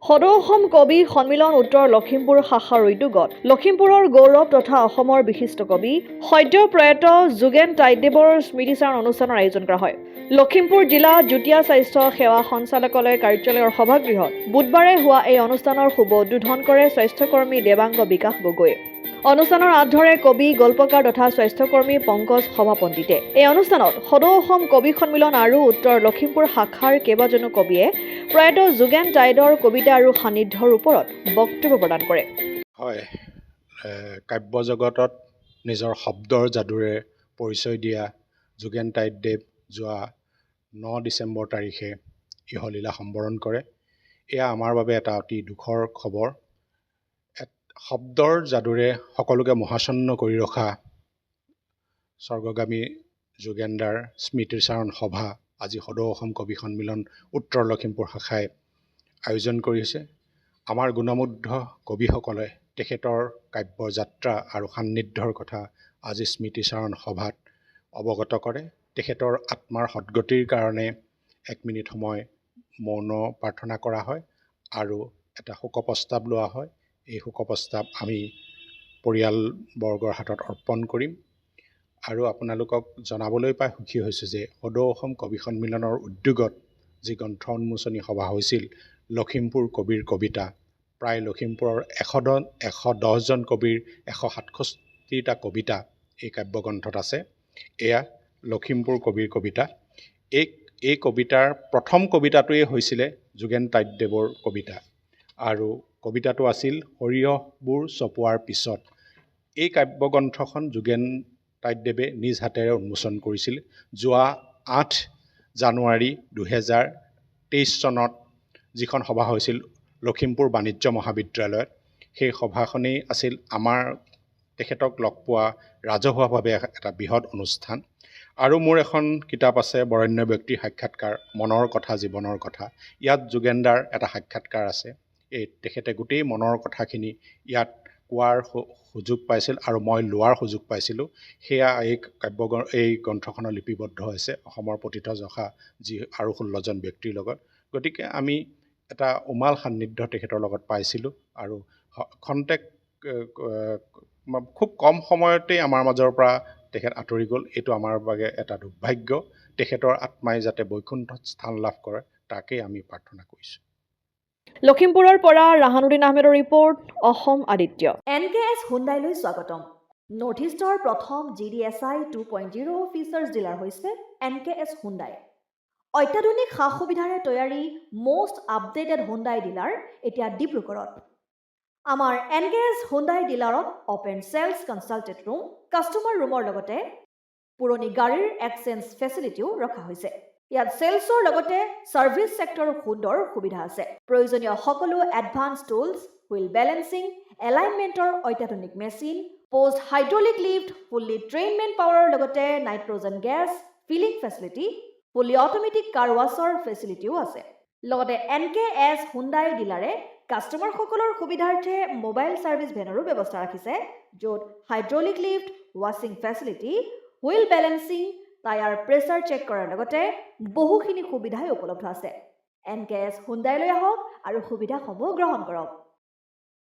সদৌ অসম কবি সন্মিলন উত্তৰ লখিমপুৰ শাখাৰ উদ্যোগত লখিমপুৰৰ গৌৰৱ তথা অসমৰ বিশিষ্ট কবি সদ্য প্ৰয়াত যোগেন টাইদেৱৰ স্মৃতিচাৰণ অনুষ্ঠানৰ আয়োজন কৰা হয়। লখিমপুৰ জিলা যুটীয়া স্বাস্থ্য সেৱা সঞ্চালকালয় কাৰ্যালয়ৰ সভাগৃহত বুধবাৰে হোৱা এই অনুষ্ঠানৰ শুভ উদ্বোধন কৰে স্বাস্থ্যকৰ্মী দেৱাংগ বিকাশ গগৈয়ে। অনুষ্ঠানৰ আঁত ধৰে কবি গল্পকাৰ তথা স্বাস্থ্যকৰ্মী পংকজ সভাপণ্ডিতে। এই অনুষ্ঠানত সদৌ অসম কবি সন্মিলন আৰু উত্তৰ লখিমপুৰ শাখাৰ কেইবাজনো কবিয়ে প্ৰয়াত যোগেন টাইডৰ কবিতা আৰু সান্নিধ্যৰ ওপৰত বক্তব্য প্ৰদান কৰে। হয়, কাব্য জগতত নিজৰ শব্দৰ যাদুৰে পৰিচয় দিয়া যোগেন টাইদেৱ যোৱা 9 ডিচেম্বৰ তাৰিখে ইহলীলা সম্বৰণ কৰে। এয়া আমাৰ বাবে এটা অতি দুখৰ খবৰ। শব্দৰ যাদুৰে সকলোকে মোহাচ্ছন্ন কৰি ৰখা স্বৰ্গগামী যোগেনদাৰ স্মৃতিচাৰণ সভা আজি সদৌ অসম কবি সন্মিলন উত্তৰ লখিমপুৰ শাখাই আয়োজন কৰিছে। আমাৰ গুণমুগ্ধ কবিসকলে তেখেতৰ কাব্য যাত্ৰা আৰু সান্নিধ্যৰ কথা আজি স্মৃতিচাৰণ সভাত অৱগত কৰে। তেখেতৰ আত্মাৰ সদ্গতিৰ কাৰণে 1 মিনিট সময় মৌন প্ৰাৰ্থনা কৰা হয় আৰু এটা শোকপ্ৰস্তাৱ লোৱা হয়। এই শোকপ্ৰস্তাৱ আমি পৰিয়ালবৰ্গৰ হাতত অৰ্পণ কৰিম আৰু আপোনালোকক জনাবলৈ পাই সুখী হৈছোঁ যে সদৌ অসম কবি সন্মিলনৰ উদ্যোগত যি গ্ৰন্থ উন্মোচনী সভা হৈছিল লখিমপুৰ কবিৰ কবিতা, প্ৰায় লখিমপুৰৰ 110জন কবিৰ 167টা কবিতা এই কাব্যগ্ৰন্থত আছে। এয়া লখিমপুৰ কবিৰ কবিতা। এই কবিতাৰ প্ৰথম কবিতাটোৱেই হৈছিলে যোগেন টাইদেৱৰ কবিতা আৰু কবিতাটো আছিল সৰিয়হবোৰ চপোৱাৰ পিছত। এই কাব্যগ্ৰন্থখন যোগেন টাইদেৱে নিজ হাতেৰে উন্মোচন কৰিছিল যোৱা 8 জানুৱাৰী 2023 চনত যিখন সভা হৈছিল লখিমপুৰ বাণিজ্য মহাবিদ্যালয়ত। সেই সভাখনেই আছিল আমাৰ তেখেতক লগ পোৱা ৰাজহুৱাভাৱে এটা বৃহৎ অনুষ্ঠান। আৰু মোৰ এখন কিতাপ আছে বৰেণ্য ব্যক্তিৰ সাক্ষাৎকাৰ, মনৰ কথা জীৱনৰ কথা। ইয়াত যোগেনদাৰ এটা সাক্ষাৎকাৰ আছে। তেখেতে গোটেই মনৰ কথাখিনি ইয়াত কোৱাৰ সুযোগ পাইছিল আৰু মই লোৱাৰ সুযোগ পাইছিলোঁ। সেয়া এই গ্ৰন্থখনৰ লিপিবদ্ধ হৈছে অসমৰ পতিতযশা যি আৰু 16জন ব্যক্তিৰ লগত। গতিকে আমি এটা উমাল সান্নিধ্য তেখেতৰ লগত পাইছিলোঁ আৰু খন্তেক খুব কম সময়তেই আমাৰ মাজৰ পৰা তেখেত আঁতৰি গ'ল। এইটো আমাৰ বাবে এটা দুৰ্ভাগ্য। তেখেতৰ আত্মাই যাতে বৈকুণ্ঠত স্থান লাভ কৰে তাকেই আমি প্ৰাৰ্থনা কৰিছোঁ। লখিমপুৰৰ পৰা ৰাহানুদ্দিন আহমেদৰ ৰিপৰ্ট, অসম আদিত্য। NKS হুণ্ডাইলৈ স্বাগতম। নৰ্থ ইষ্টৰ প্ৰথম GDSI 2.0 ফিচাৰ্ছ ডিলাৰ হৈছে NKS হুণ্ডাই। অত্যাধুনিক সা সুবিধাৰে তৈয়াৰী মষ্ট আপডেটেড হুণ্ডাই ডিলাৰ এতিয়া ডিব্ৰুগড়ত। আমাৰ NKS হুণ্ডাই ডিলাৰত open sales consulted room, customer ৰুমৰ লগতে পুৰণি গাড়ীৰ এক্সচেঞ্জ ফেচিলিটিও ৰখা হৈছে। ইয়াত চেলছৰ লগতে ছাৰ্ভিচ ছেক্টৰৰ সুন্দৰ সুবিধা আছে। প্ৰয়োজনীয় সকলো এডভান্স টুলছ, হুইল বেলেন্সিং, এলাইনমেণ্টৰ অত্যাধুনিক machine, post hydraulic lift, fully train men পাৱাৰৰ লগতে nitrogen gas filling facility, fully automatic car ৱাছৰ ফেচিলিটিও আছে। লগতে NKS হুণ্ডাই ডিলাৰে কাষ্টমাৰসকলৰ সুবিধাৰ্থে মোবাইল ছাৰ্ভিচ ভেনৰো ব্যৱস্থা ৰাখিছে, য'ত হাইড্ৰলিক লিফ্ট, ৱাশ্বিং facility, wheel balancing, tyre pressure check কৰাৰ লগতে বহুখিনি সুবিধাই উপলব্ধ আছে। NKS হুণ্ডাইলৈ আহক আৰু সুবিধাসমূহ গ্ৰহণ কৰক।